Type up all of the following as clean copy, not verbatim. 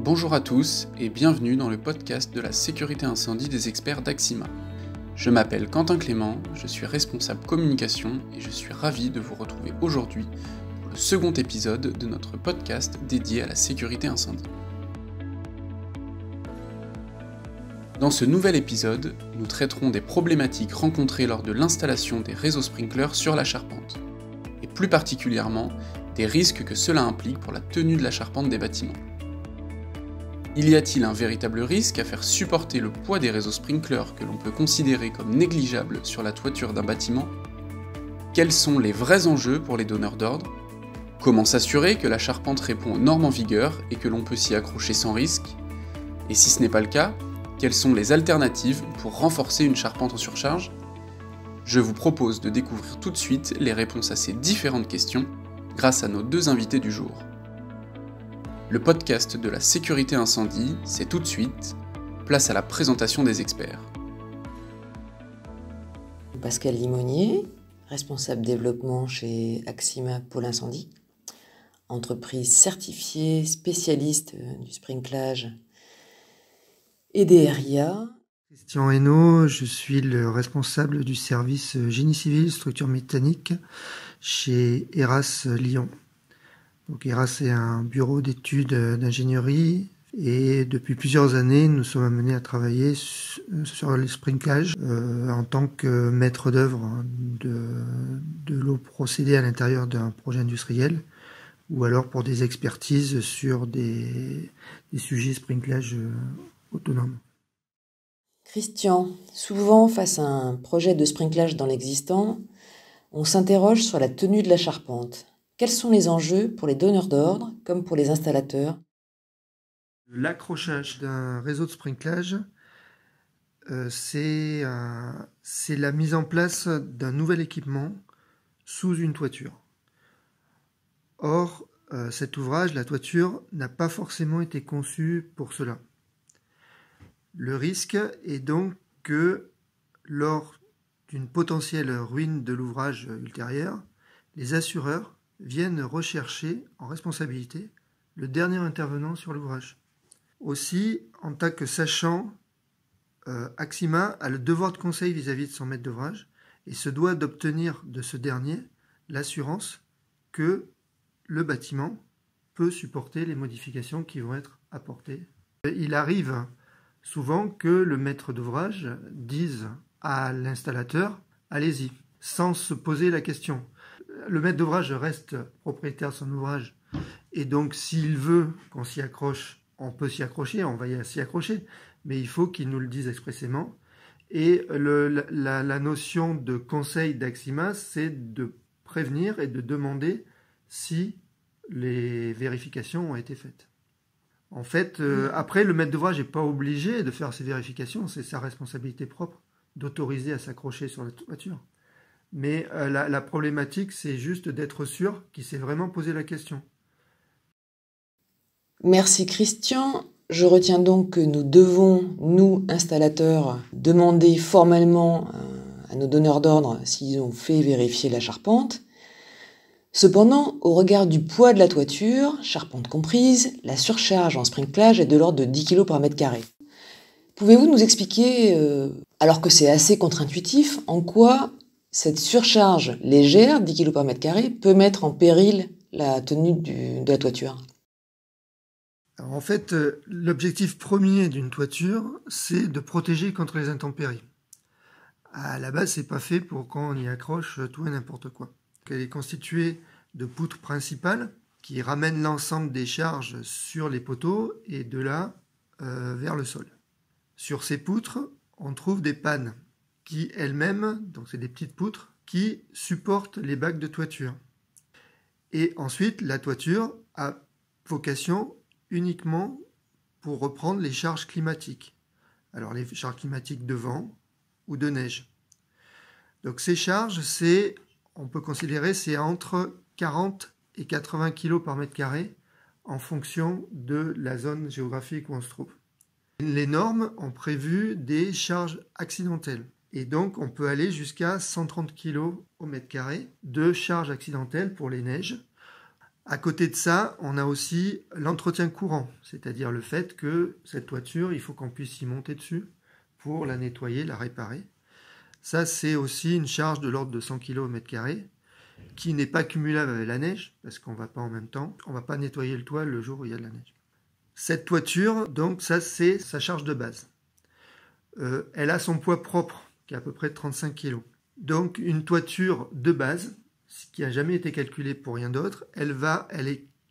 Bonjour à tous et bienvenue dans le podcast de la sécurité incendie des experts d'Axima. Je m'appelle Quentin Clément, je suis responsable communication et je suis ravi de vous retrouver aujourd'hui pour le second épisode de notre podcast dédié à la sécurité incendie. Dans ce nouvel épisode, nous traiterons des problématiques rencontrées lors de l'installation des réseaux sprinklers sur la charpente, et plus particulièrement des risques que cela implique pour la tenue de la charpente des bâtiments. Y a-t-il un véritable risque à faire supporter le poids des réseaux sprinklers que l'on peut considérer comme négligeables sur la toiture d'un bâtiment ? Quels sont les vrais enjeux pour les donneurs d'ordre ? Comment s'assurer que la charpente répond aux normes en vigueur et que l'on peut s'y accrocher sans risque ? Et si ce n'est pas le cas, quelles sont les alternatives pour renforcer une charpente en surcharge ? Je vous propose de découvrir tout de suite les réponses à ces différentes questions grâce à nos deux invités du jour. Le podcast de la sécurité incendie, c'est tout de suite. Place à la présentation des experts. Pascal Limonier, responsable développement chez Axima Pôle Incendie, entreprise certifiée spécialiste du sprinklage et des RIA. Christian Hainaut, je suis le responsable du service génie civil structure mécanique chez ERAS Lyon. Donc ERAS, c'est un bureau d'études d'ingénierie et depuis plusieurs années, nous sommes amenés à travailler sur le sprinklage en tant que maître d'œuvre de l'eau procédée à l'intérieur d'un projet industriel ou alors pour des expertises sur des sujets sprinklage autonome. Christian, souvent face à un projet de sprinklage dans l'existant, on s'interroge sur la tenue de la charpente. Quels sont les enjeux pour les donneurs d'ordre comme pour les installateurs ? L'accrochage d'un réseau de sprinklage, c'est la mise en place d'un nouvel équipement sous une toiture. Or, cet ouvrage, la toiture, n'a pas forcément été conçu pour cela. Le risque est donc que, lors d'une potentielle ruine de l'ouvrage ultérieur, les assureurs viennent rechercher en responsabilité le dernier intervenant sur l'ouvrage. Aussi, en tant que sachant, Axima a le devoir de conseil vis-à-vis de son maître d'ouvrage et se doit d'obtenir de ce dernier l'assurance que le bâtiment peut supporter les modifications qui vont être apportées. Il arrive souvent que le maître d'ouvrage dise à l'installateur « allez-y », sans se poser la question. Le maître d'ouvrage reste propriétaire de son ouvrage et donc s'il veut qu'on s'y accroche, on peut s'y accrocher, on va s'y accrocher, mais il faut qu'il nous le dise expressément. Et la notion de conseil d'Axima, c'est de prévenir et de demander si les vérifications ont été faites. En fait, après, le maître d'ouvrage n'est pas obligé de faire ces vérifications, c'est sa responsabilité propre d'autoriser à s'accrocher sur la toiture. Mais la problématique, c'est juste d'être sûr qu'il s'est vraiment posé la question. Merci Christian. Je retiens donc que nous devons, nous, installateurs, demander formellement à nos donneurs d'ordre s'ils ont fait vérifier la charpente. Cependant, au regard du poids de la toiture, charpente comprise, la surcharge en sprinklage est de l'ordre de 10 kg par mètre carré. Pouvez-vous nous expliquer, alors que c'est assez contre-intuitif, en quoi cette surcharge légère, 10 kg par mètre carré, peut mettre en péril la tenue de la toiture ? Alors en fait, l'objectif premier d'une toiture, c'est de protéger contre les intempéries. À la base, c'est pas fait pour qu'on y accroche tout et n'importe quoi. Elle est constituée de poutres principales qui ramènent l'ensemble des charges sur les poteaux et de là vers le sol. Sur ces poutres, on trouve des pannes qui elles-mêmes, donc c'est des petites poutres, qui supportent les bacs de toiture. Et ensuite, la toiture a vocation uniquement pour reprendre les charges climatiques. Alors les charges climatiques de vent ou de neige. Donc ces charges, on peut considérer, c'est entre 40 et 80 kg par mètre carré en fonction de la zone géographique où on se trouve. Les normes ont prévu des charges accidentelles. Et donc, on peut aller jusqu'à 130 kg au mètre carré de charge accidentelle pour les neiges. À côté de ça, on a aussi l'entretien courant, c'est-à-dire le fait que cette toiture, il faut qu'on puisse y monter dessus pour la nettoyer, la réparer. Ça, c'est aussi une charge de l'ordre de 100 kg au mètre carré, qui n'est pas cumulable avec la neige, parce qu'on ne va pas en même temps, on ne va pas nettoyer le toit le jour où il y a de la neige. Cette toiture, donc ça, c'est sa charge de base. Elle a son poids propre, qui est à peu près de 35 kg. Donc une toiture de base, qui n'a jamais été calculée pour rien d'autre, elle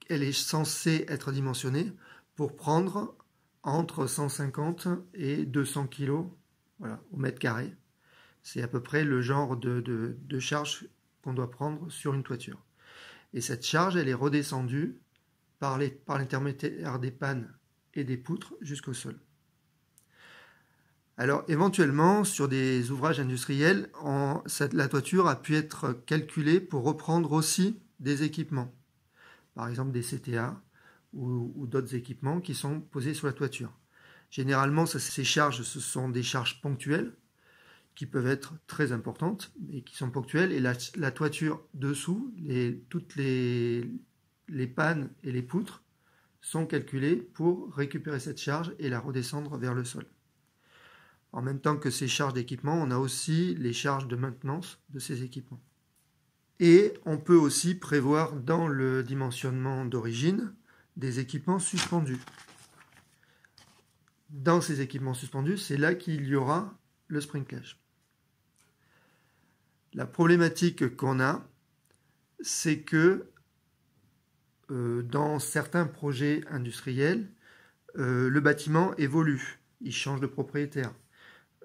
est censée être dimensionnée pour prendre entre 150 et 200 kg voilà, au mètre carré. C'est à peu près le genre de charge qu'on doit prendre sur une toiture. Et cette charge, elle est redescendue par l'intermédiaire des pannes et des poutres jusqu'au sol. Alors éventuellement, sur des ouvrages industriels, la toiture a pu être calculée pour reprendre aussi des équipements. Par exemple des CTA ou d'autres équipements qui sont posés sur la toiture. Généralement, ces charges, ce sont des charges ponctuelles qui peuvent être très importantes et qui sont ponctuelles. Et la toiture dessous, toutes les pannes et les poutres sont calculées pour récupérer cette charge et la redescendre vers le sol. En même temps que ces charges d'équipement, on a aussi les charges de maintenance de ces équipements. Et on peut aussi prévoir dans le dimensionnement d'origine des équipements suspendus. Dans ces équipements suspendus, c'est là qu'il y aura le sprinklage. La problématique qu'on a, c'est que dans certains projets industriels, le bâtiment évolue, il change de propriétaire.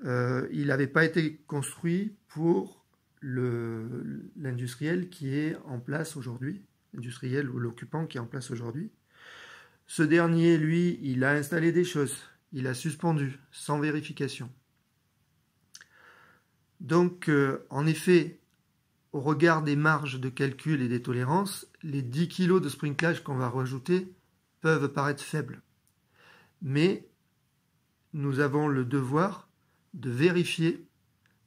Il n'avait pas été construit pour l'industriel qui est en place aujourd'hui, l'industriel ou l'occupant qui est en place aujourd'hui. Ce dernier, lui, il a installé des choses, il a suspendu sans vérification. Donc, en effet, au regard des marges de calcul et des tolérances, les 10 kg de sprinklage qu'on va rajouter peuvent paraître faibles. Mais nous avons le devoir de vérifier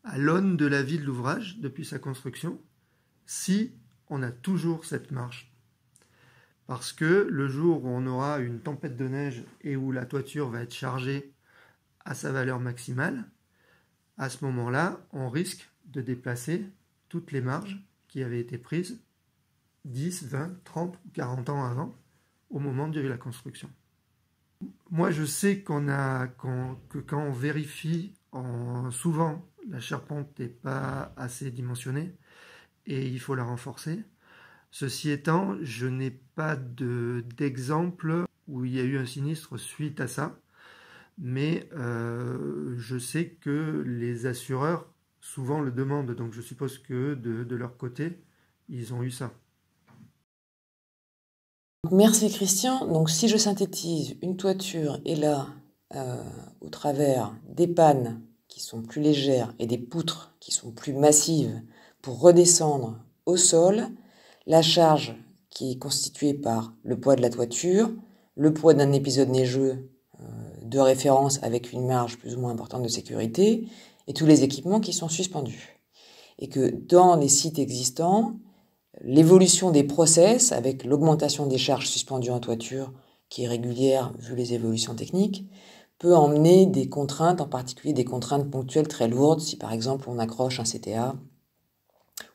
à l'aune de la vie de l'ouvrage depuis sa construction si on a toujours cette marge. Parce que le jour où on aura une tempête de neige et où la toiture va être chargée à sa valeur maximale, à ce moment-là, on risque de déplacer toutes les marges qui avaient été prises 10, 20, 30 ou 40 ans avant, au moment de la construction. Moi, je sais que quand on vérifie, souvent la charpente n'est pas assez dimensionnée et il faut la renforcer. Ceci étant, je n'ai pas d'exemple où il y a eu un sinistre suite à ça, mais je sais que les assureurs souvent le demandent, donc je suppose que de leur côté, ils ont eu ça. Merci Christian. Donc si je synthétise, une toiture est là au travers des pannes qui sont plus légères et des poutres qui sont plus massives pour redescendre au sol, la charge qui est constituée par le poids de la toiture, le poids d'un épisode neigeux de référence avec une marge plus ou moins importante de sécurité et tous les équipements qui sont suspendus. Et que dans les sites existants, l'évolution des process, avec l'augmentation des charges suspendues en toiture, qui est régulière vu les évolutions techniques, peut emmener des contraintes, en particulier des contraintes ponctuelles très lourdes, si par exemple on accroche un CTA,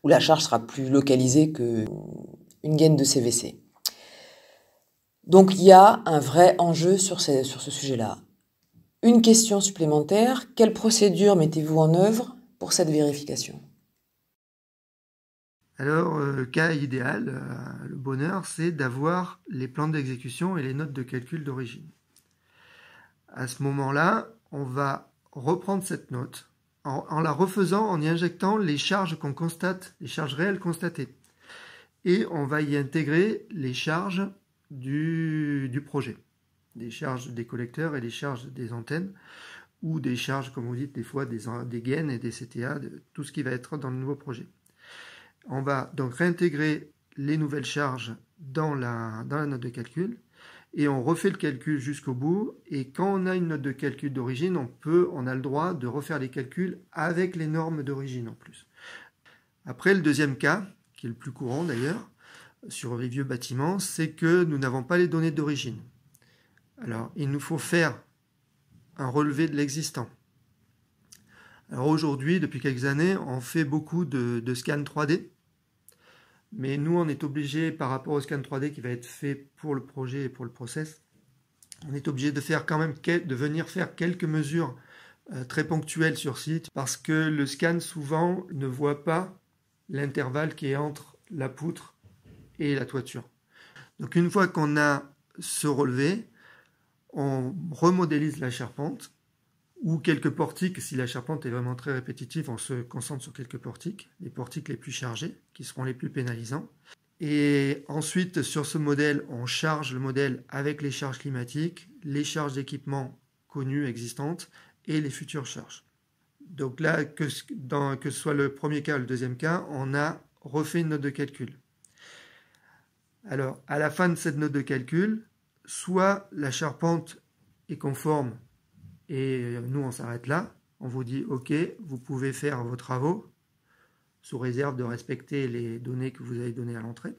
où la charge sera plus localisée qu'une gaine de CVC. Donc il y a un vrai enjeu sur ce sujet-là. Une question supplémentaire, quelle procédure mettez-vous en œuvre pour cette vérification ? Alors, cas idéal, le bonheur, c'est d'avoir les plans d'exécution et les notes de calcul d'origine. À ce moment-là, on va reprendre cette note en la refaisant, en y injectant les charges qu'on constate, les charges réelles constatées. Et on va y intégrer les charges du projet, des charges des collecteurs et les charges des antennes, ou des charges, comme vous dites, des fois des gaines et des CTA, tout ce qui va être dans le nouveau projet. On va donc réintégrer les nouvelles charges dans la note de calcul et on refait le calcul jusqu'au bout. Et quand on a une note de calcul d'origine, on a le droit de refaire les calculs avec les normes d'origine en plus. Après, le deuxième cas, qui est le plus courant d'ailleurs, sur les vieux bâtiments, c'est que nous n'avons pas les données d'origine. Alors, il nous faut faire un relevé de l'existant. Alors aujourd'hui, depuis quelques années, on fait beaucoup de scans 3D. Mais nous, on est obligé, par rapport au scan 3D qui va être fait pour le projet et pour le process, on est obligé de faire quand même de venir faire quelques mesures très ponctuelles sur site, parce que le scan souvent ne voit pas l'intervalle qui est entre la poutre et la toiture. Donc une fois qu'on a ce relevé, on remodélise la charpente ou quelques portiques. Si la charpente est vraiment très répétitive, on se concentre sur quelques portiques, les portiques les plus chargés, qui seront les plus pénalisants. Et ensuite, sur ce modèle, on charge le modèle avec les charges climatiques, les charges d'équipement connues, existantes, et les futures charges. Donc là, que ce soit le premier cas ou le deuxième cas, on a refait une note de calcul. Alors, à la fin de cette note de calcul, soit la charpente est conforme et nous on s'arrête là, on vous dit ok, vous pouvez faire vos travaux sous réserve de respecter les données que vous avez données à l'entrée.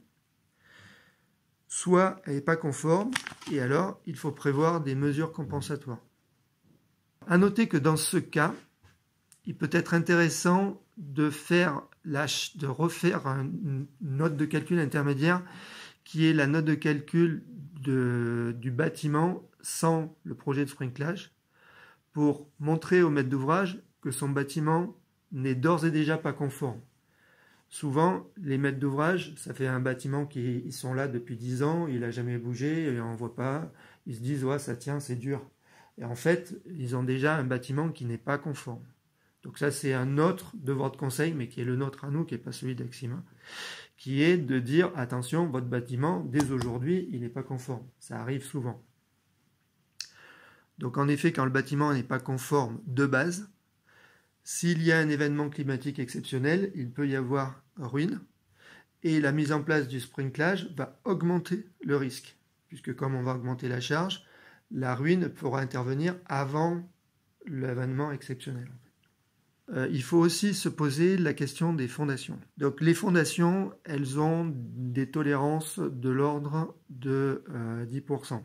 Soit elle n'est pas conforme et alors il faut prévoir des mesures compensatoires. À noter que dans ce cas, il peut être intéressant de refaire une note de calcul intermédiaire qui est la note de calcul du bâtiment sans le projet de sprinklage, pour montrer au maître d'ouvrage que son bâtiment n'est d'ores et déjà pas conforme. Souvent, les maîtres d'ouvrage, ça fait un bâtiment ils sont là depuis 10 ans, il n'a jamais bougé, et on ne voit pas, ils se disent ouais, ça tient, c'est dur. Et en fait, ils ont déjà un bâtiment qui n'est pas conforme. Donc ça, c'est un autre devoir de conseil, mais qui est le nôtre à nous, qui n'est pas celui d'Axima, qui est de dire attention, votre bâtiment, dès aujourd'hui, il n'est pas conforme. Ça arrive souvent. Donc en effet, quand le bâtiment n'est pas conforme de base, s'il y a un événement climatique exceptionnel, il peut y avoir ruine, et la mise en place du sprinklage va augmenter le risque, puisque comme on va augmenter la charge, la ruine pourra intervenir avant l'événement exceptionnel. Il faut aussi se poser la question des fondations. Donc les fondations, elles ont des tolérances de l'ordre de 10%.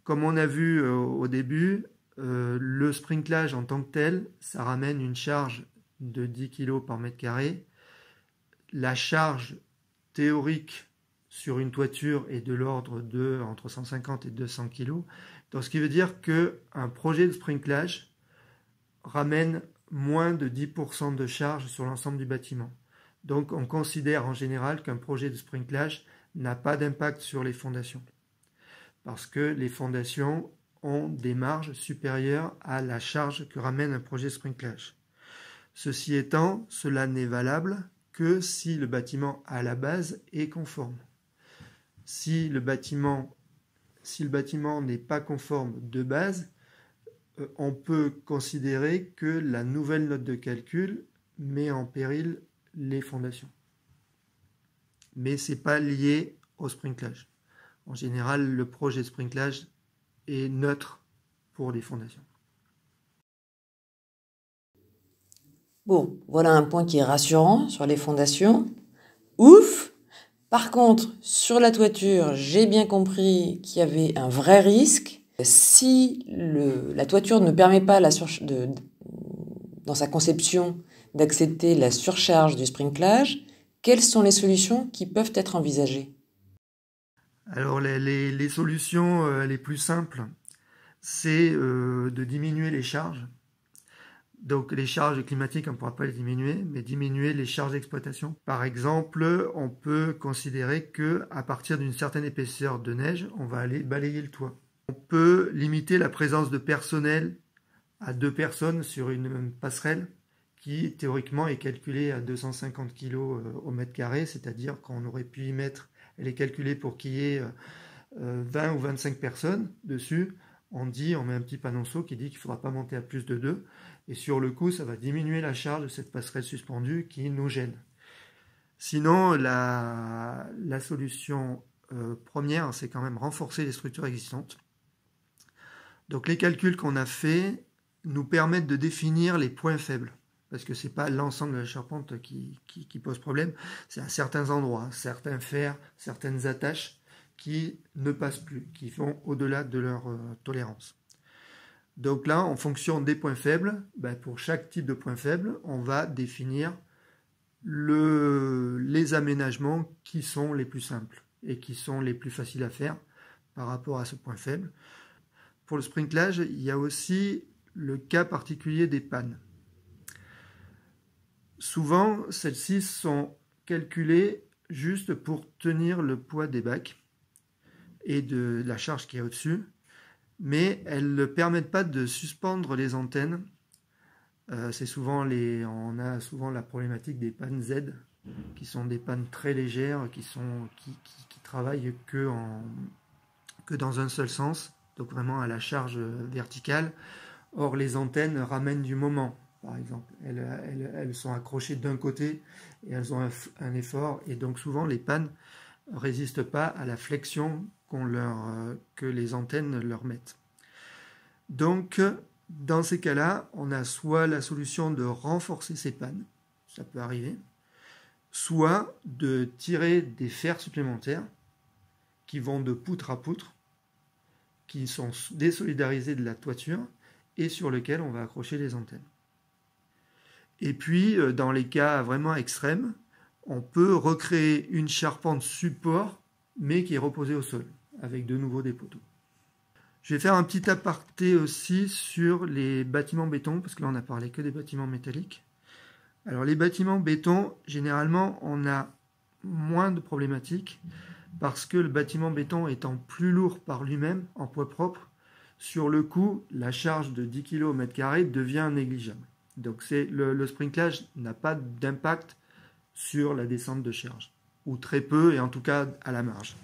Comme on a vu au début, le sprinklage en tant que tel, ça ramène une charge de 10 kg par mètre carré. La charge théorique sur une toiture est de l'ordre de entre 150 et 200 kg. Donc ce qui veut dire qu'un projet de sprinklage ramène moins de 10% de charge sur l'ensemble du bâtiment. Donc on considère en général qu'un projet de sprinklage n'a pas d'impact sur les fondations, parce que les fondations ont des marges supérieures à la charge que ramène un projet de sprinklage. Ceci étant, cela n'est valable que si le bâtiment à la base est conforme. Si le bâtiment n'est pas conforme de base, on peut considérer que la nouvelle note de calcul met en péril les fondations. Mais ce n'est pas lié au sprinklage. En général, le projet de sprinklage est neutre pour les fondations. Bon, voilà un point qui est rassurant sur les fondations. Ouf! Par contre, sur la toiture, j'ai bien compris qu'il y avait un vrai risque. Si la toiture ne permet pas dans sa conception d'accepter la surcharge du sprinklage, quelles sont les solutions qui peuvent être envisagées ? Alors les solutions les plus simples, c'est de diminuer les charges. Donc les charges climatiques, on ne pourra pas les diminuer, mais diminuer les charges d'exploitation. Par exemple, on peut considérer qu'à partir d'une certaine épaisseur de neige, on va aller balayer le toit. On peut limiter la présence de personnel à 2 personnes sur une passerelle qui théoriquement est calculée à 250 kg au mètre carré, c'est-à-dire qu'on aurait pu y mettre, elle est calculée pour qu'il y ait 20 ou 25 personnes dessus. On met un petit panonceau qui dit qu'il ne faudra pas monter à plus de 2. Et sur le coup, ça va diminuer la charge de cette passerelle suspendue qui nous gêne. Sinon, la solution première, c'est quand même renforcer les structures existantes. Donc les calculs qu'on a faits nous permettent de définir les points faibles, parce que ce n'est pas l'ensemble de la charpente qui pose problème, c'est à certains endroits, certains fers, certaines attaches qui ne passent plus, qui vont au-delà de leur tolérance. Donc là, en fonction des points faibles, pour chaque type de point faible, on va définir les aménagements qui sont les plus simples et qui sont les plus faciles à faire par rapport à ce point faible. Pour le sprinklage, il y a aussi le cas particulier des pannes. Souvent, celles-ci sont calculées juste pour tenir le poids des bacs et de la charge qui est au-dessus, mais elles ne permettent pas de suspendre les antennes. On a souvent la problématique des pannes Z, qui sont des pannes très légères, qui travaillent que dans un seul sens, donc vraiment à la charge verticale. Or, les antennes ramènent du moment, par exemple. Elles sont accrochées d'un côté et elles ont un effort, et donc souvent les pannes ne résistent pas à la flexion que les antennes leur mettent. Donc, dans ces cas-là, on a soit la solution de renforcer ces pannes, ça peut arriver, soit de tirer des fers supplémentaires qui vont de poutre à poutre, qui sont désolidarisés de la toiture et sur lesquels on va accrocher les antennes. Et puis, dans les cas vraiment extrêmes, on peut recréer une charpente support, mais qui est reposée au sol, avec de nouveau des poteaux. Je vais faire un petit aparté aussi sur les bâtiments béton, parce que là on n'a parlé que des bâtiments métalliques. Alors les bâtiments béton, généralement, on a moins de problématiques, parce que le bâtiment béton étant plus lourd par lui-même, en poids propre, sur le coup, la charge de 10 kg au mètre carré devient négligeable. Donc le sprinklage n'a pas d'impact sur la descente de charge, ou très peu, et en tout cas à la marge.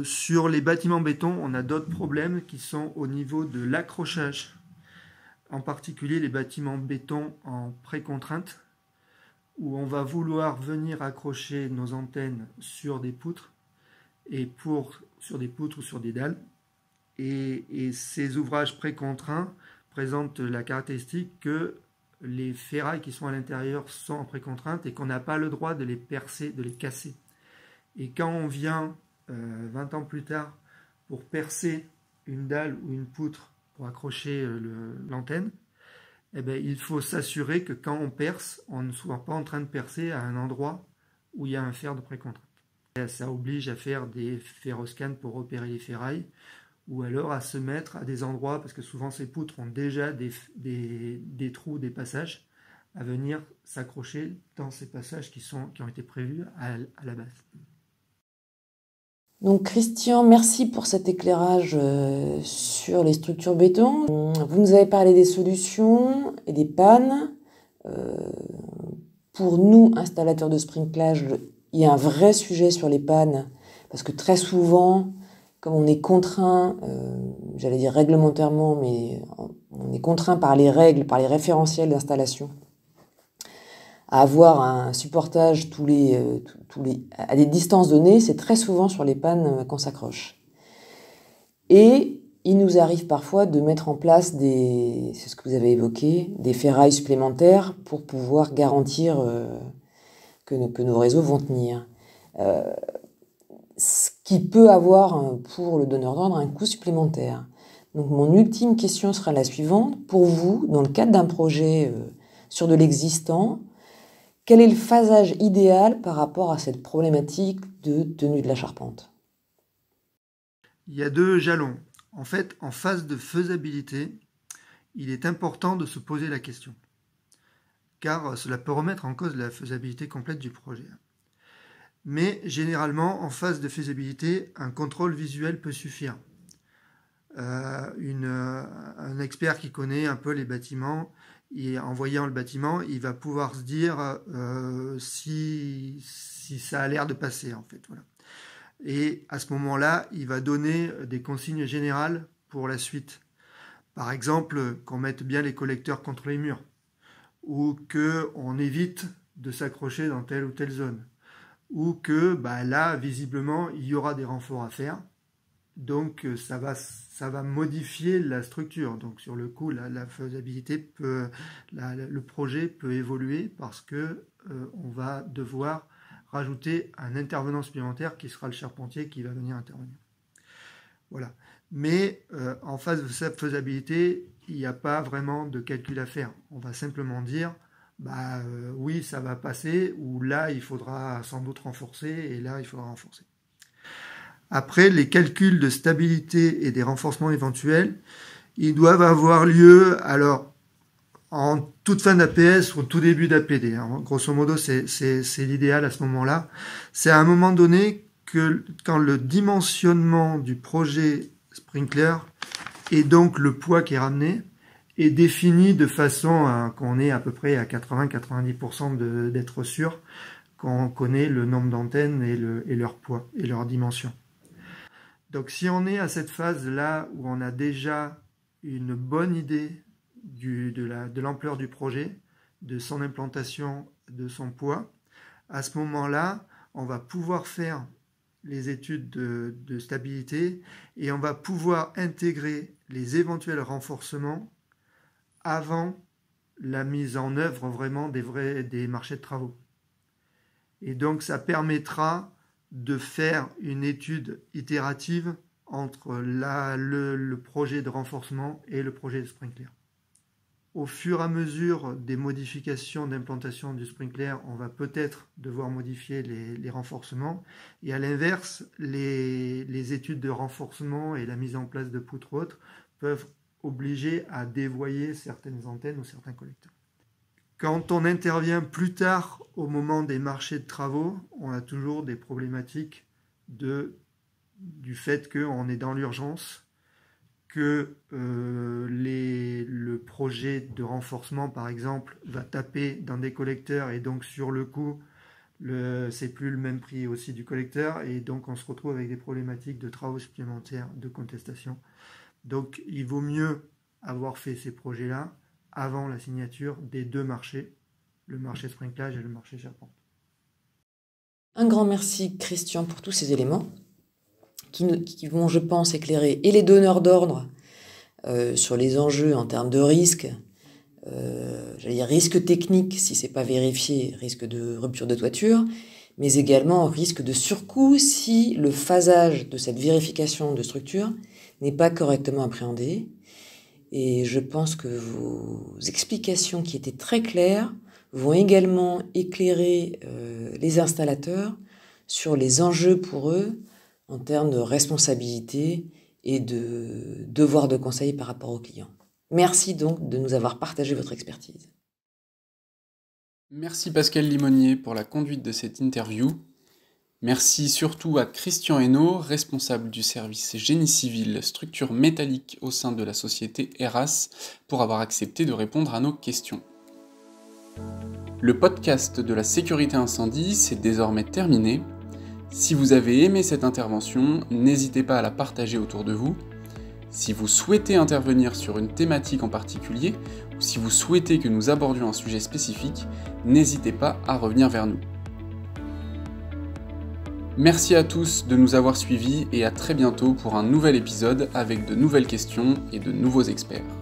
Sur les bâtiments béton, on a d'autres problèmes qui sont au niveau de l'accrochage, en particulier les bâtiments béton en précontrainte, où on va vouloir venir accrocher nos antennes sur des poutres, sur des poutres ou sur des dalles. Et ces ouvrages précontraints présentent la caractéristique que les ferrailles qui sont à l'intérieur sont en précontrainte et qu'on n'a pas le droit de les percer, de les casser. Et quand on vient 20 ans plus tard pour percer une dalle ou une poutre pour accrocher l'antenne, il faut s'assurer que quand on perce, on ne soit pas en train de percer à un endroit où il y a un fer de précontrainte. Ça oblige à faire des ferroscans pour repérer les ferrailles, ou alors à se mettre à des endroits, parce que souvent ces poutres ont déjà des trous, des passages, à venir s'accrocher dans ces passages qui ont été prévus à la base. Donc Christian, merci pour cet éclairage sur les structures béton. Vous nous avez parlé des solutions et des pannes. Pour nous, installateurs de sprinklage, il y a un vrai sujet sur les pannes, parce que très souvent, comme on est contraint, j'allais dire réglementairement, mais on est contraint par les règles, par les référentiels d'installation, à avoir un supportage à des distances données, c'est très souvent sur les pannes qu'on s'accroche. Et il nous arrive parfois de mettre en place c'est ce que vous avez évoqué, des ferrailles supplémentaires pour pouvoir garantir que nos réseaux vont tenir. Ce qui peut avoir pour le donneur d'ordre un coût supplémentaire. Donc mon ultime question sera la suivante. Pour vous, dans le cadre d'un projet sur de l'existant, quel est le phasage idéal par rapport à cette problématique de tenue de la charpente? Il y a 2 jalons. En fait, en phase de faisabilité, il est important de se poser la question, car cela peut remettre en cause la faisabilité complète du projet. Mais généralement, en phase de faisabilité, un contrôle visuel peut suffire. Un expert qui connaît un peu les bâtiments, et en voyant le bâtiment, il va pouvoir se dire si ça a l'air de passer, en fait. Voilà. Et à ce moment-là, il va donner des consignes générales pour la suite. Par exemple, qu'on mette bien les collecteurs contre les murs, ou qu'on évite de s'accrocher dans telle ou telle zone, ou que là, visiblement, il y aura des renforts à faire. Donc ça va modifier la structure. Donc sur le coup, la faisabilité le projet peut évoluer parce que on va devoir rajouter un intervenant supplémentaire qui sera le charpentier qui va venir intervenir. Voilà. Mais en phase de faisabilité, il n'y a pas vraiment de calcul à faire. On va simplement dire oui, ça va passer, ou là, il faudra sans doute renforcer, et là, il faudra renforcer. Après, les calculs de stabilité et des renforcements éventuels, ils doivent avoir lieu alors en toute fin d'APS ou au tout début d'APD. Grosso modo, c'est l'idéal à ce moment-là. C'est à un moment donné que quand le dimensionnement du projet sprinkler et donc le poids qui est ramené est défini de façon à qu'on est à peu près à 80-90% d'être sûr qu'on connaît le nombre d'antennes et leur poids et leur dimension. Donc si on est à cette phase-là où on a déjà une bonne idée de l'ampleur du projet, de son implantation, de son poids, à ce moment-là, on va pouvoir faire les études de stabilité et on va pouvoir intégrer les éventuels renforcements avant la mise en œuvre vraiment des marchés de travaux. Et donc ça permettra de faire une étude itérative entre le projet de renforcement et le projet de sprinkler. Au fur et à mesure des modifications d'implantation du sprinkler, on va peut-être devoir modifier les renforcements. Et à l'inverse, les études de renforcement et la mise en place de poutres autres peuvent obliger à dévoyer certaines antennes ou certains collecteurs. Quand on intervient plus tard au moment des marchés de travaux, on a toujours des problématiques du fait qu'on est dans l'urgence, que le projet de renforcement, par exemple, va taper dans des collecteurs et donc sur le coup, c'est plus le même prix aussi du collecteur et donc on se retrouve avec des problématiques de travaux supplémentaires, de contestation. Donc il vaut mieux avoir fait ces projets-là avant la signature des deux marchés, le marché sprinklage et le marché charpente. Un grand merci Christian pour tous ces éléments qui vont, je pense, éclairer et les donneurs d'ordre sur les enjeux en termes de risque, j'allais dire risque technique si c'est pas vérifié, risque de rupture de toiture, mais également risque de surcoût si le phasage de cette vérification de structure n'est pas correctement appréhendé. Et je pense que vos explications qui étaient très claires vont également éclairer les installateurs sur les enjeux pour eux en termes de responsabilité et de devoir de conseil par rapport aux clients. Merci donc de nous avoir partagé votre expertise. Merci Pascal Limonier pour la conduite de cette interview. Merci surtout à Christian Hainaut, responsable du service génie civil structure métallique au sein de la société Eras, pour avoir accepté de répondre à nos questions. Le podcast de la sécurité incendie, c'est désormais terminé. Si vous avez aimé cette intervention, n'hésitez pas à la partager autour de vous. Si vous souhaitez intervenir sur une thématique en particulier, ou si vous souhaitez que nous abordions un sujet spécifique, n'hésitez pas à revenir vers nous. Merci à tous de nous avoir suivis et à très bientôt pour un nouvel épisode avec de nouvelles questions et de nouveaux experts.